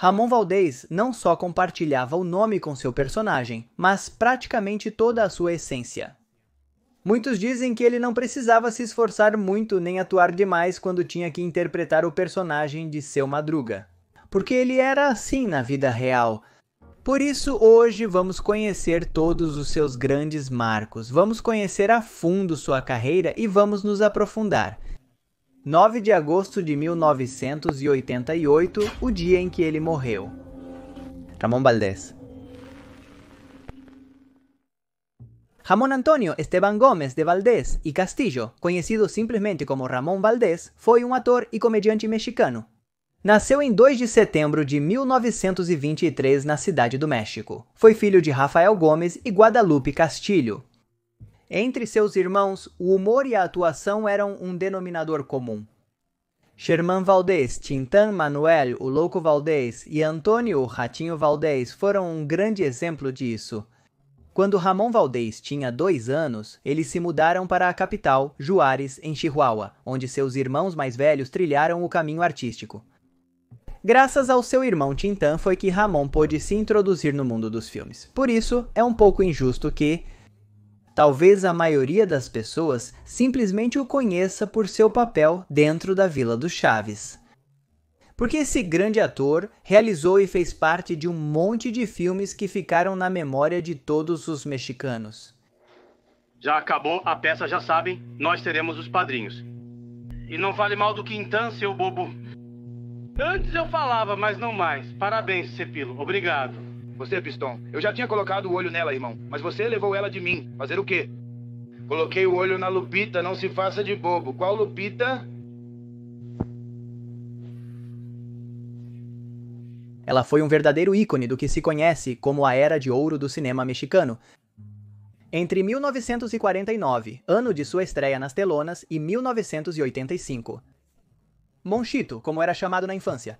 Ramon Valdez não só compartilhava o nome com seu personagem, mas praticamente toda a sua essência. Muitos dizem que ele não precisava se esforçar muito nem atuar demais quando tinha que interpretar o personagem de Seu Madruga, porque ele era assim na vida real. Por isso, hoje vamos conhecer todos os seus grandes marcos, vamos conhecer a fundo sua carreira e vamos nos aprofundar. 9 de agosto de 1988, o dia em que ele morreu. Ramón Valdés. Ramón Antonio Esteban Gómez de Valdés y Castillo, conhecido simplesmente como Ramón Valdés, foi um ator e comediante mexicano. Nasceu em 2 de setembro de 1923 na Cidade do México. Foi filho de Rafael Gomes e Guadalupe Castilho. Entre seus irmãos, o humor e a atuação eram um denominador comum. Sherman Valdés, Tintán Manuel, o Louco Valdés e Antônio Ratinho Valdés foram um grande exemplo disso. Quando Ramón Valdés tinha 2 anos, eles se mudaram para a capital, Juárez, em Chihuahua, onde seus irmãos mais velhos trilharam o caminho artístico. Graças ao seu irmão Tintán foi que Ramón pôde se introduzir no mundo dos filmes. Por isso, é um pouco injusto que, talvez a maioria das pessoas simplesmente o conheça por seu papel dentro da Vila do Chaves. Porque esse grande ator realizou e fez parte de um monte de filmes que ficaram na memória de todos os mexicanos. Já acabou a peça, já sabem, nós teremos os padrinhos. E não fale mal do Quintão, seu bobo. Antes eu falava, mas não mais. Parabéns, Cepilo. Obrigado. Você, Piston, eu já tinha colocado o olho nela, irmão. Mas você levou ela de mim. Fazer o quê? Coloquei o olho na Lupita, não se faça de bobo. Qual Lupita? Ela foi um verdadeiro ícone do que se conhece como a Era de Ouro do cinema mexicano. Entre 1949, ano de sua estreia nas telonas, e 1985. Monchito, como era chamado na infância.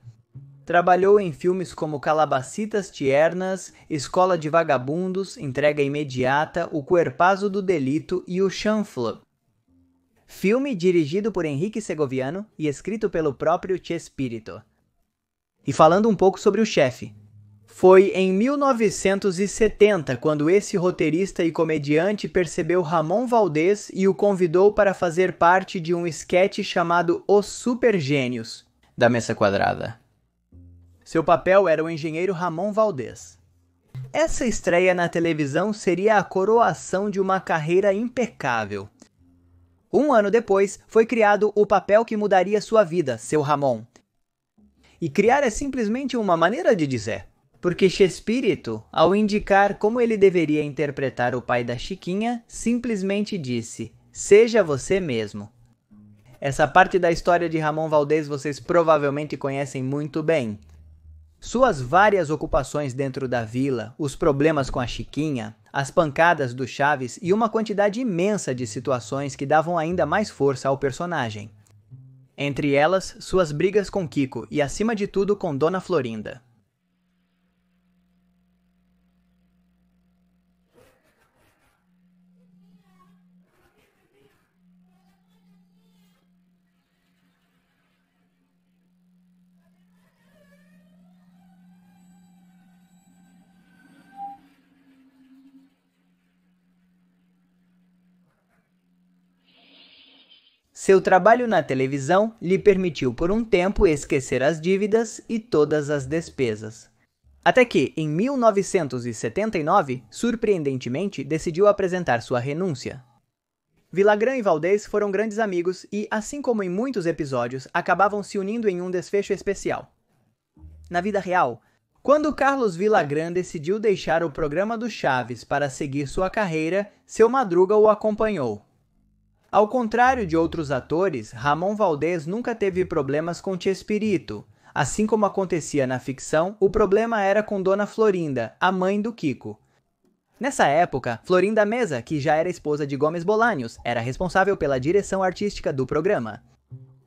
Trabalhou em filmes como Calabacitas Tiernas, Escola de Vagabundos, Entrega Imediata, O Cuerpazo do Delito e O Chanfle. Filme dirigido por Enrique Segoviano e escrito pelo próprio Chespirito. E falando um pouco sobre o chefe. Foi em 1970 quando esse roteirista e comediante percebeu Ramón Valdés e o convidou para fazer parte de um esquete chamado Os Super Gênios, da Mesa Quadrada. Seu papel era o engenheiro Ramón Valdés. Essa estreia na televisão seria a coroação de uma carreira impecável. Um ano depois, foi criado o papel que mudaria sua vida, seu Ramón. E criar é simplesmente uma maneira de dizer. Porque Chespirito, ao indicar como ele deveria interpretar o pai da Chiquinha, simplesmente disse, seja você mesmo. Essa parte da história de Ramón Valdés vocês provavelmente conhecem muito bem. Suas várias ocupações dentro da vila, os problemas com a Chiquinha, as pancadas do Chaves e uma quantidade imensa de situações que davam ainda mais força ao personagem. Entre elas, suas brigas com Kiko e, acima de tudo, com Dona Florinda. Seu trabalho na televisão lhe permitiu por um tempo esquecer as dívidas e todas as despesas. Até que, em 1979, surpreendentemente, decidiu apresentar sua renúncia. Villagrán e Valdés foram grandes amigos e, assim como em muitos episódios, acabavam se unindo em um desfecho especial. Na vida real, quando Carlos Villagrán decidiu deixar o programa do Chaves para seguir sua carreira, seu Madruga o acompanhou. Ao contrário de outros atores, Ramón Valdés nunca teve problemas com Chespirito. Assim como acontecia na ficção, o problema era com Dona Florinda, a mãe do Kiko. Nessa época, Florinda Mesa, que já era esposa de Gómez Bolaños, era responsável pela direção artística do programa.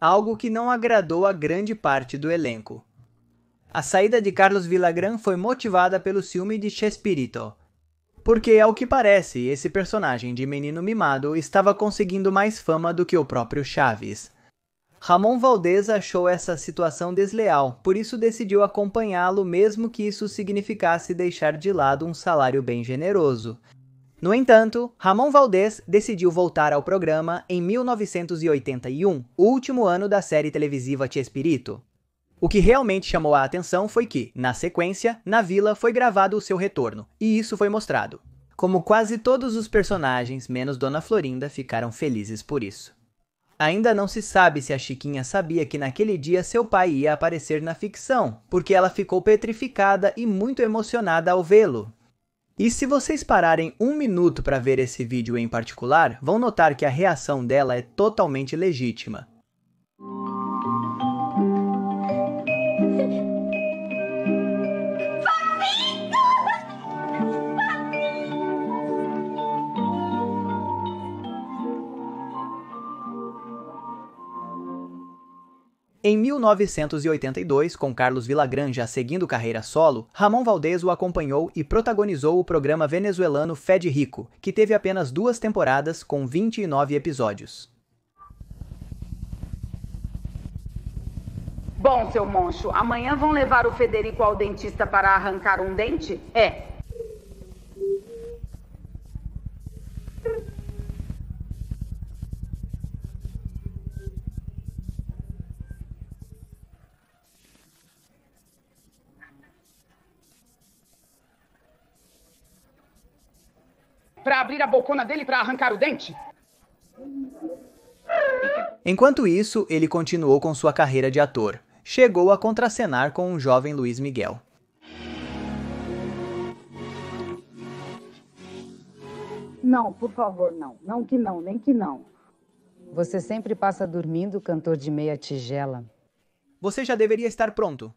Algo que não agradou a grande parte do elenco. A saída de Carlos Villagrán foi motivada pelo ciúme de Chespirito. Porque, ao que parece, esse personagem de menino mimado estava conseguindo mais fama do que o próprio Chaves. Ramon Valdez achou essa situação desleal, por isso decidiu acompanhá-lo mesmo que isso significasse deixar de lado um salário bem generoso. No entanto, Ramon Valdez decidiu voltar ao programa em 1981, o último ano da série televisiva Chespirito. O que realmente chamou a atenção foi que, na sequência, na vila foi gravado o seu retorno, e isso foi mostrado. Como quase todos os personagens, menos Dona Florinda, ficaram felizes por isso. Ainda não se sabe se a Chiquinha sabia que naquele dia seu pai ia aparecer na ficção, porque ela ficou petrificada e muito emocionada ao vê-lo. E se vocês pararem um minuto para ver esse vídeo em particular, vão notar que a reação dela é totalmente legítima. Em 1982, com Carlos Villagrán já seguindo carreira solo, Ramon Valdez o acompanhou e protagonizou o programa venezuelano Fé de Rico, que teve apenas 2 temporadas com 29 episódios. Bom, seu monstro, amanhã vão levar o Federico ao dentista para arrancar um dente? É. Para abrir a bocona dele para arrancar o dente? Enquanto isso, ele continuou com sua carreira de ator. Chegou a contracenar com o jovem Luiz Miguel. Não, por favor, não. Não que não, nem que não. Você sempre passa dormindo, cantor de meia tigela. Você já deveria estar pronto.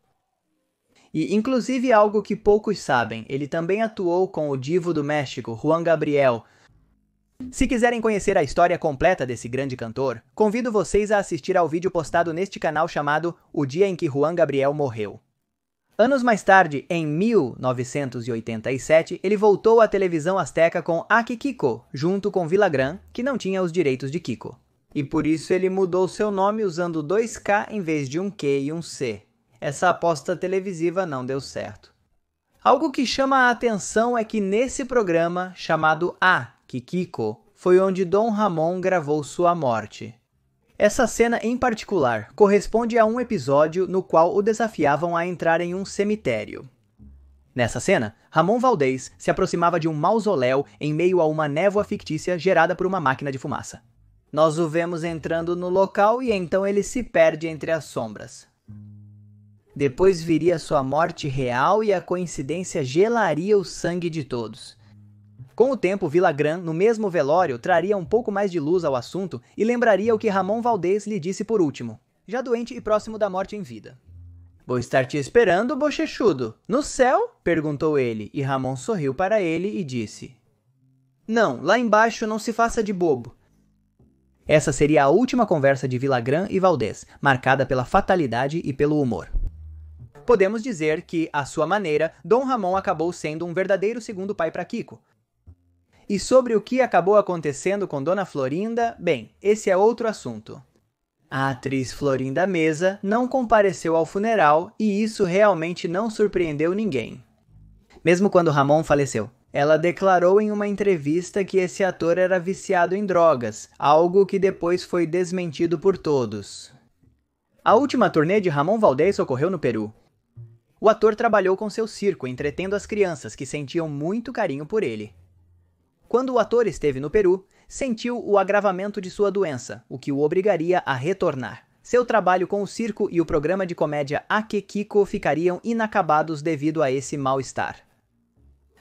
E, inclusive, algo que poucos sabem, ele também atuou com o divo do México, Juan Gabriel. Se quiserem conhecer a história completa desse grande cantor, convido vocês a assistir ao vídeo postado neste canal chamado O Dia em que Juan Gabriel Morreu. Anos mais tarde, em 1987, ele voltou à televisão azteca com Aki Kiko, junto com Villagrán, que não tinha os direitos de Kiko. E por isso ele mudou seu nome usando 2 K em vez de um Q e um C. Essa aposta televisiva não deu certo. Algo que chama a atenção é que nesse programa, chamado Aki Kiko, foi onde Dom Ramon gravou sua morte. Essa cena em particular corresponde a um episódio no qual o desafiavam a entrar em um cemitério. Nessa cena, Ramon Valdez se aproximava de um mausoléu em meio a uma névoa fictícia gerada por uma máquina de fumaça. Nós o vemos entrando no local e então ele se perde entre as sombras. Depois viria sua morte real e a coincidência gelaria o sangue de todos. Com o tempo, Villagrán, no mesmo velório, traria um pouco mais de luz ao assunto e lembraria o que Ramon Valdez lhe disse por último, já doente e próximo da morte em vida. "Vou estar te esperando, bochechudo. No céu?" perguntou ele, e Ramon sorriu para ele e disse: "Não, lá embaixo não se faça de bobo." Essa seria a última conversa de Villagrán e Valdez, marcada pela fatalidade e pelo humor. Podemos dizer que, à sua maneira, Dom Ramon acabou sendo um verdadeiro segundo pai para Kiko. E sobre o que acabou acontecendo com Dona Florinda, bem, esse é outro assunto. A atriz Florinda Meza não compareceu ao funeral e isso realmente não surpreendeu ninguém. Mesmo quando Ramon faleceu, ela declarou em uma entrevista que esse ator era viciado em drogas, algo que depois foi desmentido por todos. A última turnê de Ramon Valdez ocorreu no Peru. O ator trabalhou com seu circo, entretendo as crianças, que sentiam muito carinho por ele. Quando o ator esteve no Peru, sentiu o agravamento de sua doença, o que o obrigaria a retornar. Seu trabalho com o circo e o programa de comédia Aki Kiko ficariam inacabados devido a esse mal-estar.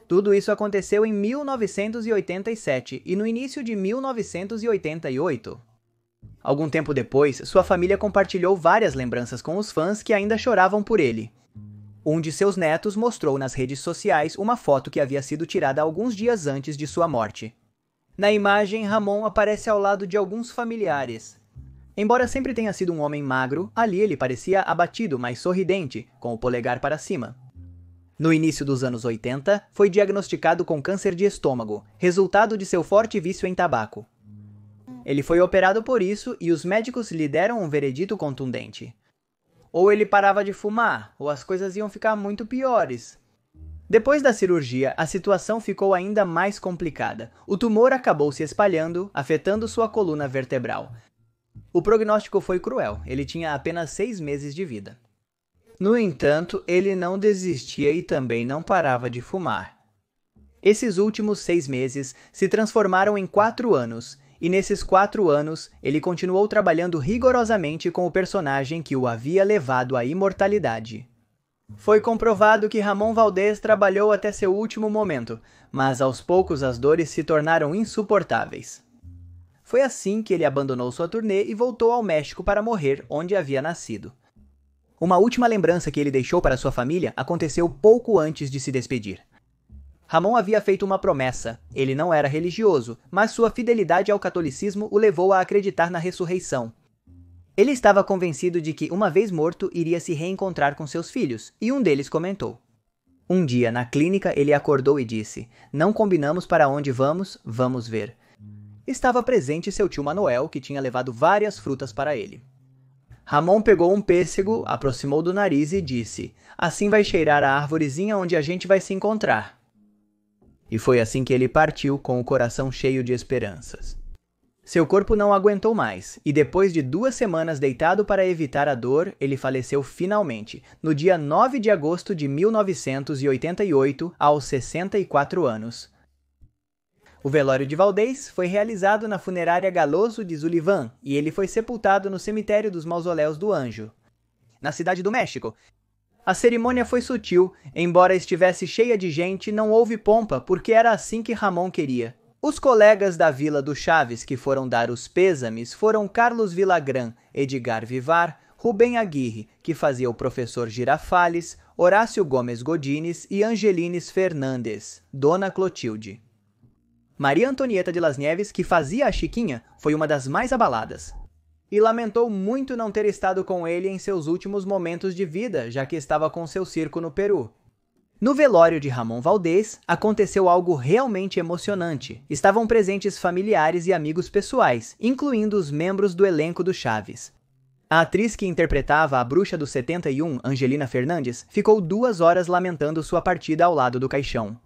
Tudo isso aconteceu em 1987 e no início de 1988. Algum tempo depois, sua família compartilhou várias lembranças com os fãs que ainda choravam por ele. Um de seus netos mostrou nas redes sociais uma foto que havia sido tirada alguns dias antes de sua morte. Na imagem, Ramon aparece ao lado de alguns familiares. Embora sempre tenha sido um homem magro, ali ele parecia abatido, mas sorridente, com o polegar para cima. No início dos anos 80, foi diagnosticado com câncer de estômago, resultado de seu forte vício em tabaco. Ele foi operado por isso e os médicos lhe deram um veredito contundente. Ou ele parava de fumar, ou as coisas iam ficar muito piores. Depois da cirurgia, a situação ficou ainda mais complicada. O tumor acabou se espalhando, afetando sua coluna vertebral. O prognóstico foi cruel, ele tinha apenas 6 meses de vida. No entanto, ele não desistia e também não parava de fumar. Esses últimos 6 meses se transformaram em 4 anos, e nesses 4 anos ele continuou trabalhando rigorosamente com o personagem que o havia levado à imortalidade. Foi comprovado que Ramon Valdez trabalhou até seu último momento, mas aos poucos as dores se tornaram insuportáveis. Foi assim que ele abandonou sua turnê e voltou ao México para morrer onde havia nascido. Uma última lembrança que ele deixou para sua família aconteceu pouco antes de se despedir. Ramon havia feito uma promessa. Ele não era religioso, mas sua fidelidade ao catolicismo o levou a acreditar na ressurreição. Ele estava convencido de que, uma vez morto, iria se reencontrar com seus filhos, e um deles comentou. Um dia, na clínica, ele acordou e disse: "Não combinamos para onde vamos, vamos ver." Estava presente seu tio Manuel, que tinha levado várias frutas para ele. Ramon pegou um pêssego, aproximou do nariz e disse: "Assim vai cheirar a arvorezinha onde a gente vai se encontrar." E foi assim que ele partiu, com o coração cheio de esperanças. Seu corpo não aguentou mais, e depois de 2 semanas deitado para evitar a dor, ele faleceu finalmente, no dia 9 de agosto de 1988, aos 64 anos. O velório de Valdez foi realizado na funerária Galoso de Sullivan, e ele foi sepultado no cemitério dos Mausoléus do Anjo, na cidade do México. A cerimônia foi sutil, embora estivesse cheia de gente, não houve pompa, porque era assim que Ramon queria. Os colegas da Vila do Chaves que foram dar os pêsames foram Carlos Villagrán, Edgar Vivar, Rubem Aguirre, que fazia o professor Girafales, Horácio Gomes Godines e Angelines Fernandes, Dona Clotilde. Maria Antonieta de Las Nieves, que fazia a Chiquinha, foi uma das mais abaladas. E lamentou muito não ter estado com ele em seus últimos momentos de vida, já que estava com seu circo no Peru. No velório de Ramon Valdez, aconteceu algo realmente emocionante. Estavam presentes familiares e amigos pessoais, incluindo os membros do elenco do Chaves. A atriz que interpretava a bruxa do 71, Angelina Fernandes, ficou 2 horas lamentando sua partida ao lado do caixão.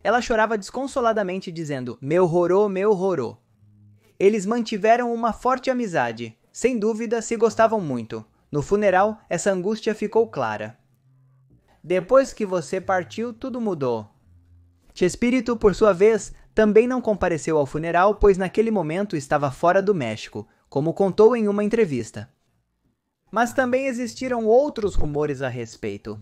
Ela chorava desconsoladamente dizendo: meu rorô." Eles mantiveram uma forte amizade. Sem dúvida, se gostavam muito. No funeral, essa angústia ficou clara. Depois que você partiu, tudo mudou. Chespirito, por sua vez, também não compareceu ao funeral, pois naquele momento estava fora do México, como contou em uma entrevista. Mas também existiram outros rumores a respeito.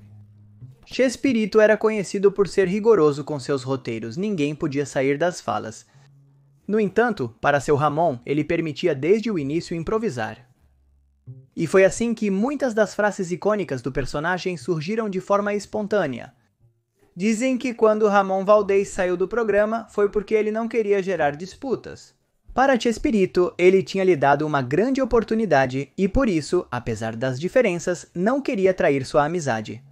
Chespirito era conhecido por ser rigoroso com seus roteiros, ninguém podia sair das falas. No entanto, para seu Ramon, ele permitia desde o início improvisar. E foi assim que muitas das frases icônicas do personagem surgiram de forma espontânea. Dizem que quando Ramon Valdez saiu do programa foi porque ele não queria gerar disputas. Para Chespirito, ele tinha lhe dado uma grande oportunidade e por isso, apesar das diferenças, não queria trair sua amizade.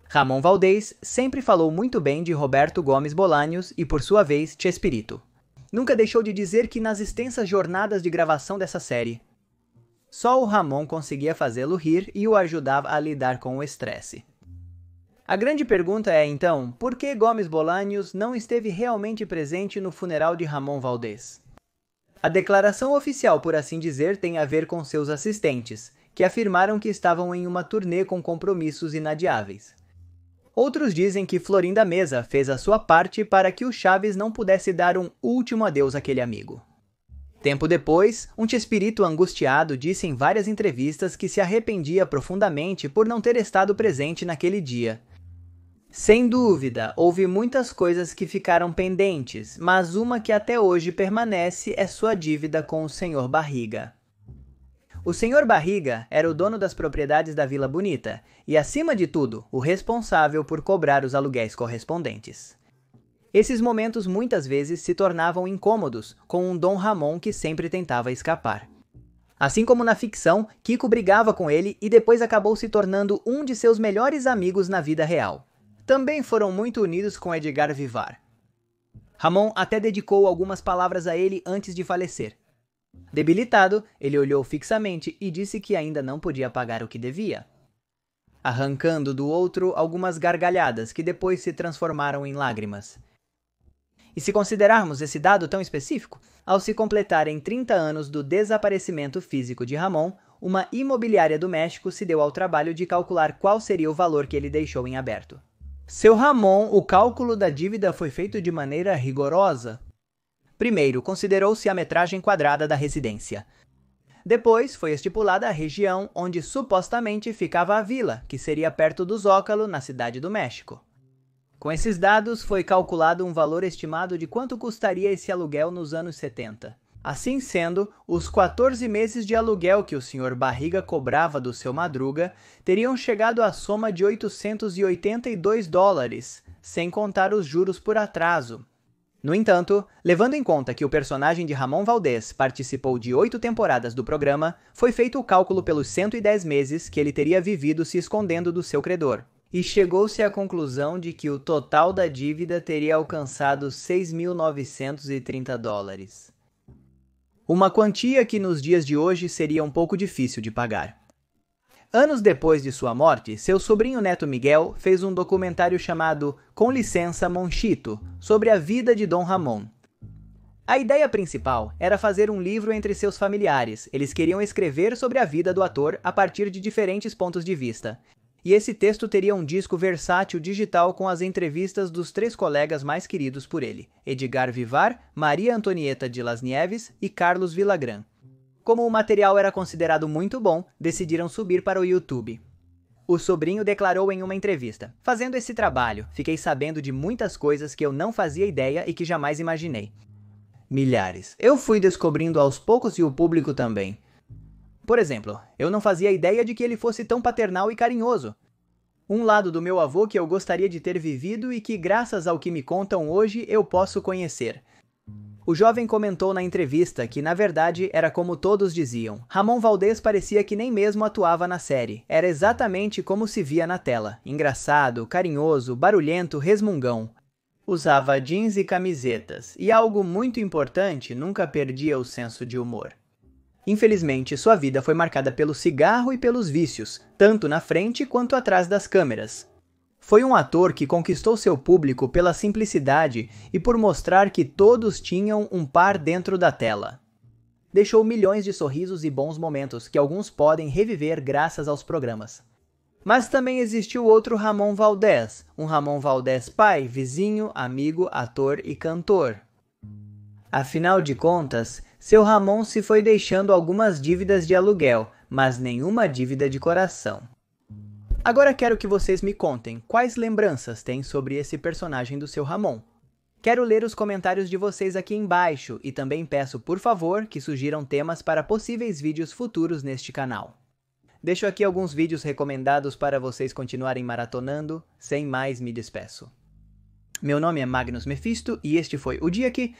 Ramon Valdez sempre falou muito bem de Roberto Gomes Bolanhos e, por sua vez, Chespirito. Nunca deixou de dizer que nas extensas jornadas de gravação dessa série, só o Ramon conseguia fazê-lo rir e o ajudava a lidar com o estresse. A grande pergunta é, então, por que Gomes Bolanhos não esteve realmente presente no funeral de Ramon Valdez? A declaração oficial, por assim dizer, tem a ver com seus assistentes, que afirmaram que estavam em uma turnê com compromissos inadiáveis. Outros dizem que Florinda Mesa fez a sua parte para que o Chaves não pudesse dar um último adeus àquele amigo. Tempo depois, um Chespirito angustiado disse em várias entrevistas que se arrependia profundamente por não ter estado presente naquele dia. Sem dúvida, houve muitas coisas que ficaram pendentes, mas uma que até hoje permanece é sua dívida com o Sr. Barriga. O Sr. Barriga era o dono das propriedades da Vila Bonita e, acima de tudo, o responsável por cobrar os aluguéis correspondentes. Esses momentos muitas vezes se tornavam incômodos, com um Dom Ramon que sempre tentava escapar. Assim como na ficção, Kiko brigava com ele e depois acabou se tornando um de seus melhores amigos na vida real. Também foram muito unidos com Edgar Vivar. Ramon até dedicou algumas palavras a ele antes de falecer. Debilitado, ele olhou fixamente e disse que ainda não podia pagar o que devia, arrancando do outro algumas gargalhadas que depois se transformaram em lágrimas. E se considerarmos esse dado tão específico, ao se completarem 30 anos do desaparecimento físico de Ramon, uma imobiliária do México se deu ao trabalho de calcular qual seria o valor que ele deixou em aberto. Seu Ramon, o cálculo da dívida foi feito de maneira rigorosa. Primeiro, considerou-se a metragem quadrada da residência. Depois, foi estipulada a região onde supostamente ficava a vila, que seria perto do Zócalo, na Cidade do México. Com esses dados, foi calculado um valor estimado de quanto custaria esse aluguel nos anos 70. Assim sendo, os 14 meses de aluguel que o Sr. Barriga cobrava do seu Madruga teriam chegado à soma de $882, sem contar os juros por atraso. No entanto, levando em conta que o personagem de Ramon Valdez participou de 8 temporadas do programa, foi feito o cálculo pelos 110 meses que ele teria vivido se escondendo do seu credor. E chegou-se à conclusão de que o total da dívida teria alcançado $6.930. Uma quantia que nos dias de hoje seria um pouco difícil de pagar. Anos depois de sua morte, seu sobrinho neto Miguel fez um documentário chamado Com Licença, Monchito, sobre a vida de Dom Ramon. A ideia principal era fazer um livro entre seus familiares. Eles queriam escrever sobre a vida do ator a partir de diferentes pontos de vista. E esse texto teria um disco versátil digital com as entrevistas dos 3 colegas mais queridos por ele, Edgar Vivar, Maria Antonieta de Las Nieves e Carlos Villagrán. Como o material era considerado muito bom, decidiram subir para o YouTube. O sobrinho declarou em uma entrevista: "Fazendo esse trabalho, fiquei sabendo de muitas coisas que eu não fazia ideia e que jamais imaginei. Milhares. Eu fui descobrindo aos poucos e o público também. Por exemplo, eu não fazia ideia de que ele fosse tão paternal e carinhoso. Um lado do meu avô que eu gostaria de ter vivido e que, graças ao que me contam hoje, eu posso conhecer." O jovem comentou na entrevista que, na verdade, era como todos diziam. Ramon Valdez parecia que nem mesmo atuava na série. Era exatamente como se via na tela. Engraçado, carinhoso, barulhento, resmungão. Usava jeans e camisetas. E algo muito importante, nunca perdia o senso de humor. Infelizmente, sua vida foi marcada pelo cigarro e pelos vícios, tanto na frente quanto atrás das câmeras. Foi um ator que conquistou seu público pela simplicidade e por mostrar que todos tinham um par dentro da tela. Deixou milhões de sorrisos e bons momentos que alguns podem reviver graças aos programas. Mas também existiu outro Ramon Valdez, um Ramon Valdez pai, vizinho, amigo, ator e cantor. Afinal de contas, seu Ramon se foi deixando algumas dívidas de aluguel, mas nenhuma dívida de coração. Agora quero que vocês me contem quais lembranças têm sobre esse personagem do seu Ramon. Quero ler os comentários de vocês aqui embaixo e também peço, por favor, que sugiram temas para possíveis vídeos futuros neste canal. Deixo aqui alguns vídeos recomendados para vocês continuarem maratonando. Sem mais, me despeço. Meu nome é Magnus Mephisto e este foi o Dia Que...